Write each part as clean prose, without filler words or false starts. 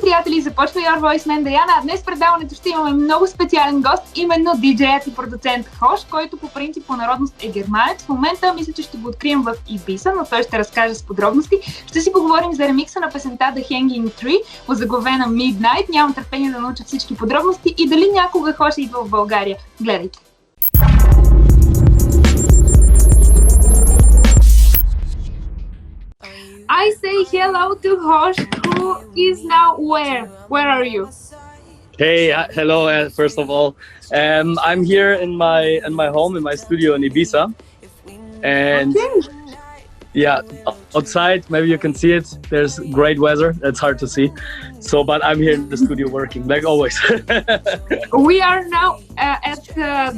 приятели, започва Your Voice, мен Даяна, а днес в предаването ще имаме много специален гост, именно диджеят и продуцент Хош, който по принцип по народност е германец. В момента мисля, че ще го открием в Ибиса, но той ще разкаже с подробности. Ще си поговорим за ремикса на песента The Hanging Tree, озаглавена Midnight. Нямам търпение да науча всички подробности и дали някога Хош идва в България. Гледайте! I say hello to Hosh, who is now where? Where are you? Hey, hello. First of all, I'm here in my home, in my studio in Ibiza, and yeah, outside maybe you can see it. There's great weather. It's hard to see. So, but I'm here in the studio working, like always. We are now at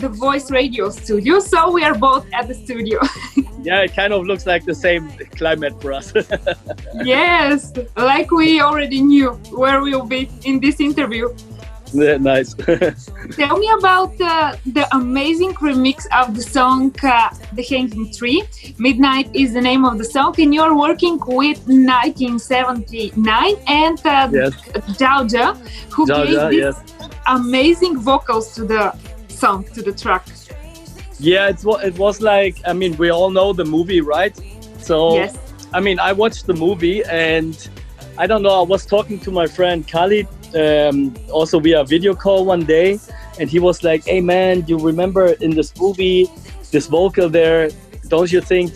the Voice Radio studio, so we are both at the studio. Yeah, it kind of looks like the same climate for us. Yes, like we already knew where we'll be in this interview. Yeah, nice. Tell me about the amazing remix of the song The Hanging Tree. Midnight is the name of the song, and you're working with 1979 and Yes. Georgia, who gave these Yes. amazing vocals to the song, to the track. Yeah, it was like, I mean, we all know the movie, right? So, Yes. I mean, I watched the movie and I don't know, I was talking to my friend Khalid, also via video call one day, and he was like, hey man, you remember in this movie, this vocal there, don't you think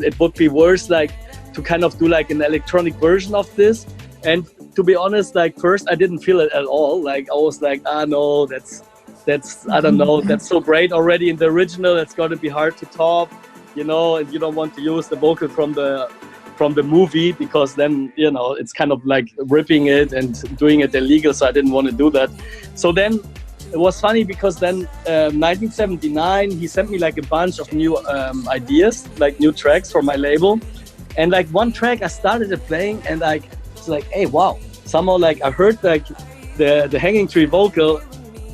it would be worse like to kind of do like an electronic version of this? And to be honest, like first I didn't feel it at all. Like I was like, no, that's I don't know, that's so great already in the original. It's going to be hard to top, you know, and you don't want to use the vocal from the movie because then, you know, it's kind of like ripping it and doing it illegal. So I didn't want to do that. So then it was funny because then 1979, he sent me like a bunch of new ideas, like new tracks for my label. And like one track I started playing and like, it's like, hey, wow. Somehow like I heard like the Hanging Tree vocal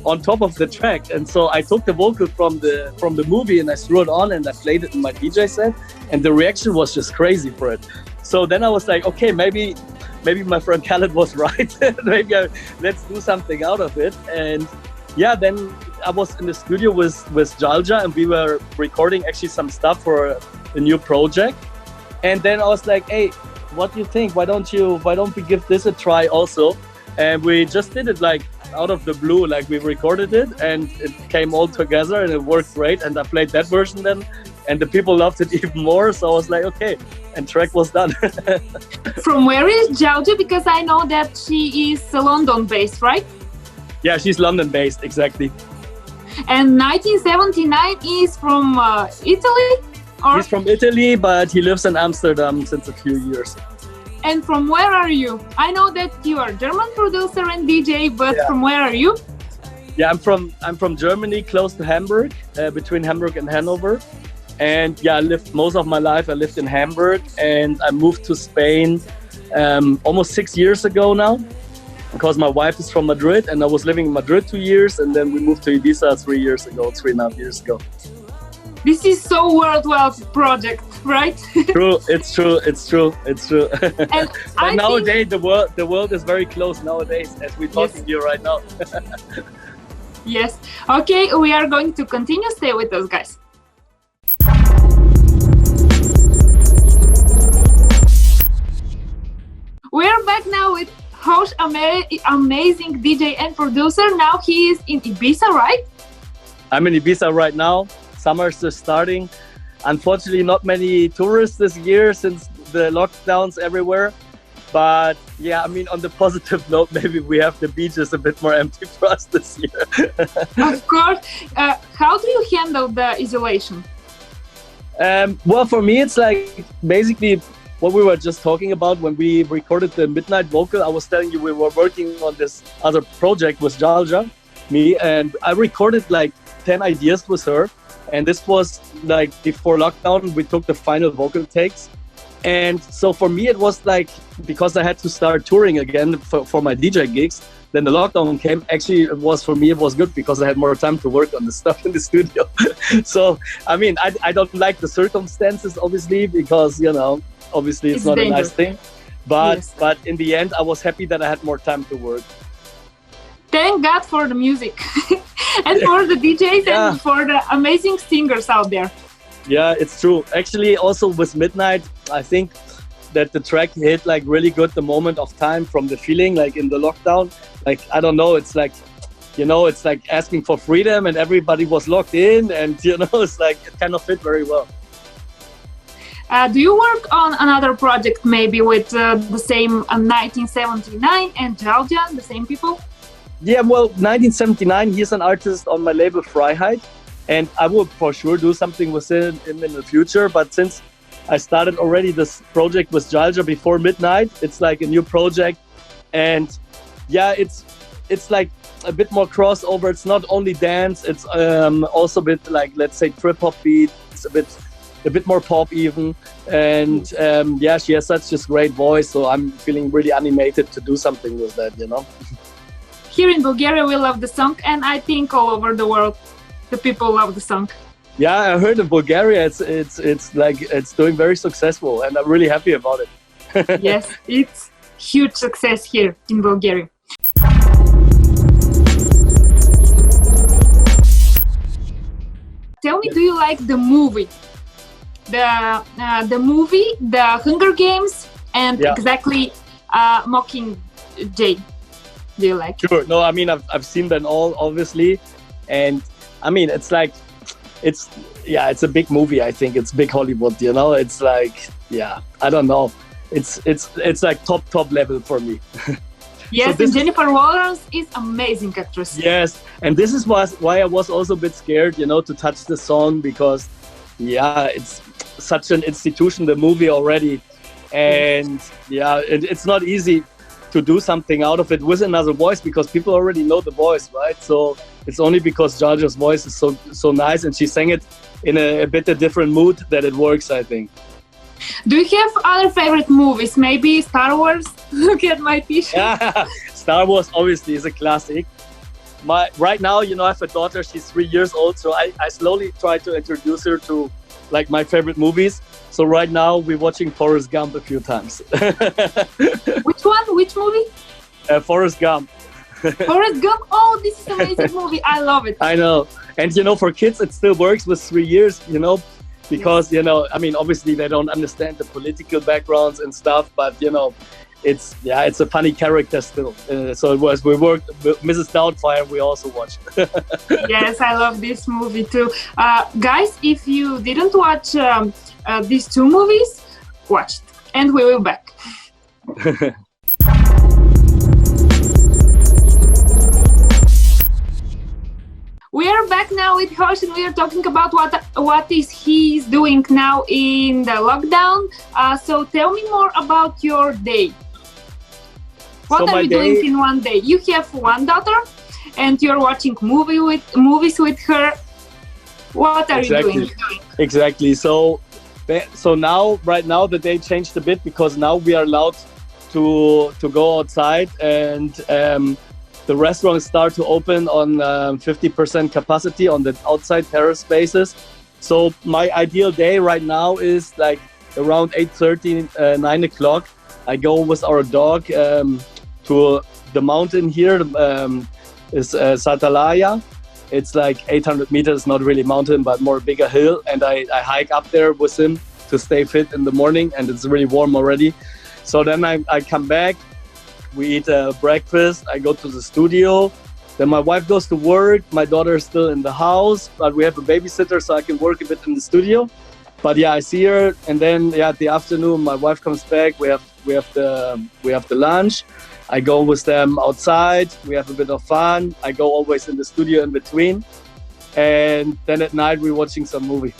on top of the track, and so I took the vocal from the movie and I threw it on and I played it in my DJ set, and the reaction was just crazy for it. So then I was like, okay, maybe my friend Khaled was right. Maybe let's do something out of it. And yeah, then I was in the studio with Jalja and we were recording actually some stuff for a new project. And then I was like, hey, what do you think? Why don't we give this a try also? And we just did it like out of the blue, like we recorded it and it came all together and it worked great, and I played that version then and the people loved it even more, so I was like, okay, and track was done. From where is Georgia? Because I know that she is London based, right? Yeah, she's London based, exactly. And 1979 is from Italy? Or? He's from Italy, but he lives in Amsterdam since a few years. And from where are you? I know that you are German producer and DJ, but Yeah. from where are you? Yeah, I'm from Germany, close to Hamburg, between Hamburg and Hanover. And yeah, I lived most of my life. I lived in Hamburg, and I moved to Spain almost 6 years ago now, because my wife is from Madrid, and I was living in Madrid 2 years, and then we moved to Ibiza 3 years ago, 3.5 years ago. This is so worldwide project, right? True, it's true. And But I nowadays the world is very close nowadays, as we're talking here right now. Yes. Okay, we are going to continue. Stay with us, guys. We are back now with Hosh, amazing DJ and producer. Now he is in Ibiza, right? I'm in Ibiza right now. Summer's just starting. Unfortunately, not many tourists this year since the lockdowns everywhere. But yeah, I mean, on the positive note, maybe we have the beaches a bit more empty for us this year. Of course. How do you handle the isolation? Well, for me, it's like basically what we were just talking about when we recorded the Midnight vocal. I was telling you we were working on this other project with Jalja, me, and I recorded like 10 ideas with her. And this was like before lockdown, we took the final vocal takes. And so for me, it was like, because I had to start touring again for my DJ gigs, then the lockdown came. Actually, for me, it was good because I had more time to work on the stuff in the studio. So, I mean, I don't like the circumstances, obviously, because, you know, obviously it's not dangerous. A nice thing. But in the end, I was happy that I had more time to work. Thank God for the music and for the DJs and for the amazing singers out there. Yeah, it's true. Actually, also with Midnight, I think that the track hit like really good the moment of time from the feeling like in the lockdown. Like, I don't know, it's like, you know, it's like asking for freedom and everybody was locked in and, you know, it's like it kind of fit very well. Do you work on another project maybe with the same 1979 and Jaljan, the same people? Yeah, well, 1979, he's an artist on my label Freiheit, and I will for sure do something with him in the future. But since I started already this project with Jalja before Midnight, it's like a new project, and yeah, it's like a bit more crossover. It's not only dance; it's also a bit like, let's say, trip hop beat. It's a bit more pop even, and yeah, she has such a great voice, so I'm feeling really animated to do something with that, you know. Here in Bulgaria, we love the song, and I think all over the world, the people love the song. Yeah, I heard in Bulgaria, it's like it's doing very successful, and I'm really happy about it. Yes, it's huge success here in Bulgaria. Tell me, do you like the movie? The movie, The Hunger Games, and exactly Mockingjay. Do you like? Sure. No, I mean I've seen them all, obviously, and I mean it's like it's a big movie. I think it's big Hollywood. You know, it's like I don't know. It's like top level for me. Yes, so and Jennifer Lawrence is amazing actress. Yes, and this is why I was also a bit scared, you know, to touch the song because it's such an institution, the movie already, and it's not easy to do something out of it with another voice because people already know the voice, right? So it's only because Georgia's voice is so nice and she sang it in a bit a different mood that it works, I think. Do you have other favorite movies? Maybe Star Wars? Look at my t-shirt. Yeah, Star Wars obviously is a classic. Right now, you know, I have a daughter, she's 3 years old, so I slowly try to introduce her to like my favorite movies. So right now we're watching Forrest Gump a few times. Which one? Which movie? Forrest Gump. Forrest Gump? Oh, this is an amazing movie. I love it. I know. And, you know, for kids, it still works with 3 years, you know, because, you know, I mean, obviously they don't understand the political backgrounds and stuff, but, you know, it's a funny character still. So we worked with Mrs. Doubtfire, we also watched. Yes, I love this movie too. Guys, if you didn't watch these two movies, watch it. And we will be back. We are back now with Hosh and we are talking about what is he's doing now in the lockdown. So tell me more about your day. What are you doing in one day? You have one daughter and you're watching movies with her. What are you doing? Exactly. So now, right now, the day changed a bit because now we are allowed to go outside and the restaurants start to open on 50% capacity on the outside terrace spaces. So my ideal day right now is like around 8:30, 9 o'clock. I go with our dog to the mountain here, is Satalaya. It's like 800 meters, not really mountain, but more bigger hill. And I hike up there with him to stay fit in the morning. And it's really warm already. So then I come back, we eat breakfast, I go to the studio. Then my wife goes to work. My daughter is still in the house, but we have a babysitter so I can work a bit in the studio. But yeah, I see her. And then at the afternoon, my wife comes back. We have the lunch. I go with them outside, we have a bit of fun. I go always in the studio in between. And then at night we're watching some movie.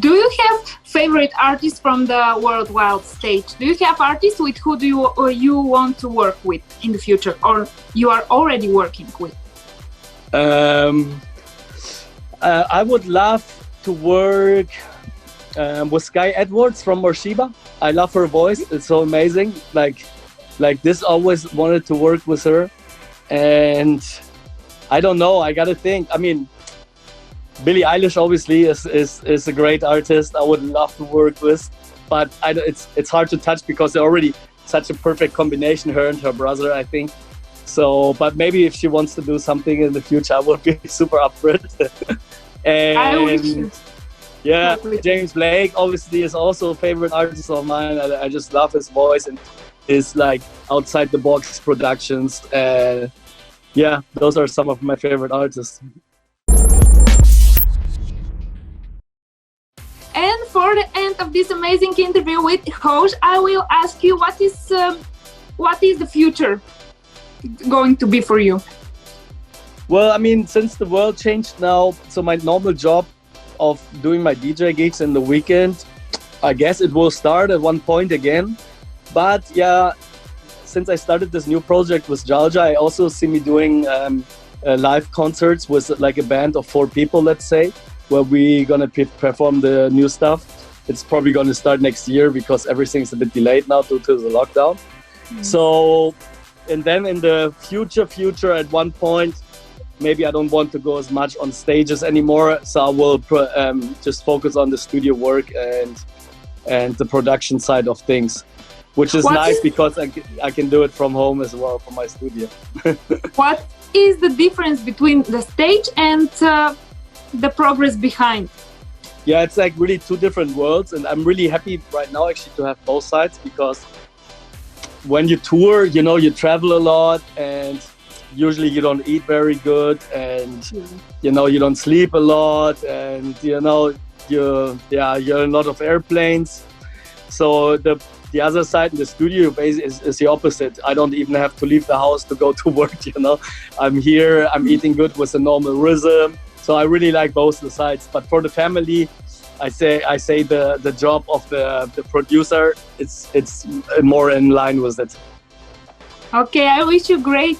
Do you have favorite artists from the worldwide stage? Do you have artists with who you want to work with in the future or you are already working with? I would love to work with Sky Edwards from Morshiba. I love her voice, it's so amazing. Like this, always wanted to work with her, and I don't know, I gotta think. I mean, Billie Eilish obviously is a great artist I would love to work with. but it's hard to touch because they're already such a perfect combination, her and her brother, I think. So, but maybe if she wants to do something in the future, I would be super up for it. And I wish. yeah, James Blake obviously is also a favorite artist of mine. I just love his voice and his like outside the box productions. Yeah, those are some of my favorite artists. And for the end of this amazing interview with Hosh, I will ask you what is the future going to be for you? Well, I mean, since the world changed now, so my normal job of doing my DJ gigs in the weekend, I guess it will start at one point again. But yeah, since I started this new project with Jalja, I also see me doing live concerts with like a band of 4 people, let's say, where we're gonna perform the new stuff. It's probably gonna start next year because everything's a bit delayed now due to the lockdown. So, and then in the future at one point, maybe I don't want to go as much on stages anymore. So I will just focus on the studio work and the production side of things, which is nice because I can do it from home as well, from my studio. What is the difference between the stage and the progress behind? Yeah, it's like really 2 different worlds, and I'm really happy right now actually to have both sides, because when you tour, you know, you travel a lot and usually you don't eat very good, and you know, you don't sleep a lot, and you know, you're a lot of airplanes. So the other side in the studio is the opposite. I don't even have to leave the house to go to work, you know. I'm here, I'm eating good with a normal rhythm. So I really like both the sides. But for the family, I say the job of the producer, it's more in line with it. Okay, I wish you great,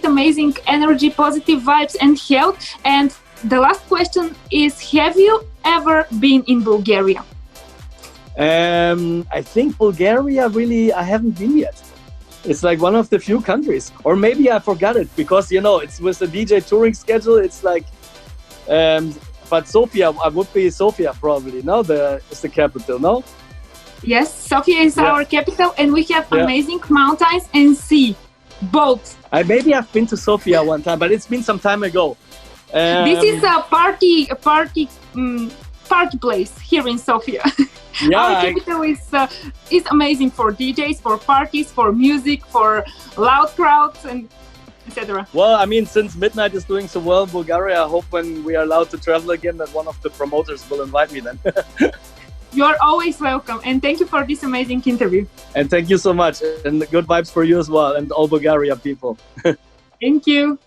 amazing energy, positive vibes and health. And the last question is, have you ever been in Bulgaria? I think Bulgaria, really, I haven't been yet. It's like one of the few countries, or maybe I forgot it because, you know, it's with the DJ touring schedule. It's like, but Sofia, I would be Sofia probably. No, it's the capital, no? Yes, Sofia is our capital, and we have amazing mountains and sea, both. Maybe I've been to Sofia one time, but it's been some time ago. This is a party place here in Sofia. Yeah, our capital is amazing for DJs, for parties, for music, for loud crowds, and etc. Well, I mean, since Midnight is doing so well in Bulgaria, I hope when we are allowed to travel again that one of the promoters will invite me then. You're always welcome, and thank you for this amazing interview. And thank you so much, and good vibes for you as well, and all Bulgaria people. Thank you.